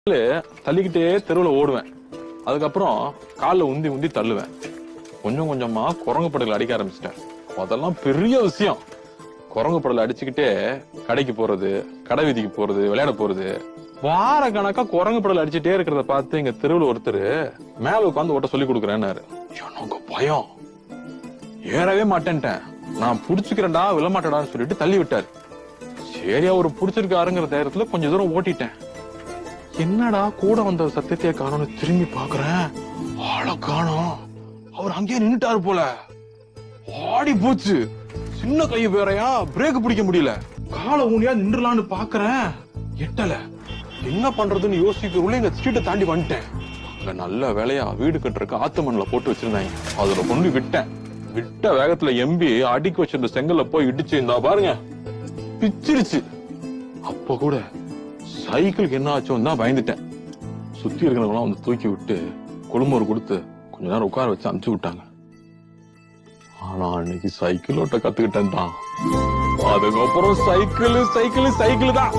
தள்ளிக்கிட்டே தெருவுல ஓடுவேன். அதுக்கப்புறம் கால்ல உந்தி உந்தி தள்ளுவேன். கொஞ்சம் கொஞ்சமா குரங்கு படல அடிக்க ஆரம்பிச்சிட்டேன். அதெல்லாம் பெரிய விஷயம். குரங்கு படல அடிச்சுக்கிட்டே கடைக்கு போறது, கடை வீதிக்கு போறது, விளையாட போறது. வார கணக்கா குரங்கு படல அடிச்சுட்டே இருக்கிறத பார்த்து எங்க தெருவுல ஒருத்தர் மேல உட்காந்து ஓட்ட சொல்லி கொடுக்குறேன்னாரு. எனக்கு பயம். ஏறவே மாட்டேன்ட்டேன். நான் புடிச்சுக்கிறேன்டா விழமாட்டடான்னு சொல்லிட்டு தள்ளி விட்டாரு. சரி அவரு புடிச்சிருக்காருங்கிற தைரியத்துல கொஞ்சம் தூரம் ஓட்டிட்டேன். என்னடா கூட வந்த சத்தியத்தைய காணோம்னு திரும்பி பாக்குறேன். ஆள காணோம். அவர் அங்கேயே நின்னுட்டாரு போல. ஆடி போச்சு. சின்ன கை வேறையா பிரேக் பிடிக்க முடியல. காலை ஊனியா நின்றுலான்னு பாக்குறேன். எட்டல. என்ன பண்றதுன்னு யோசிக்கிறதுல எங்க ஸ்ட்ரீட்டை தாண்டி வந்துட்டேன். அங்க நல்ல வேலையா வீடு கட்டுறக்கு ஆத்தமன்ல போட்டு வச்சிருந்தாங்க. அதுல கொண்டு விட்டேன். விட்ட வேகத்துல எம்பி அடிக்க வச்சிருந்த செங்கல்ல போய் இடிச்சு இருந்தா பாருங்க பிச்சிருச்சு. அப்ப கூட சைக்கிளுக்கு என்ன ஆச்சும் தான் பயந்துட்டேன். சுத்தி இருக்கிறவங்களாம் வந்து தூக்கி விட்டு குழுமூர் கொடுத்து கொஞ்ச நேரம் உட்கார வச்சு அனுப்பிச்சு விட்டாங்க. ஆனா அன்னைக்கு சைக்கிள் ஓட்ட கத்துக்கிட்டேன் தான். அதுக்கப்புறம் சைக்கிள் தான்.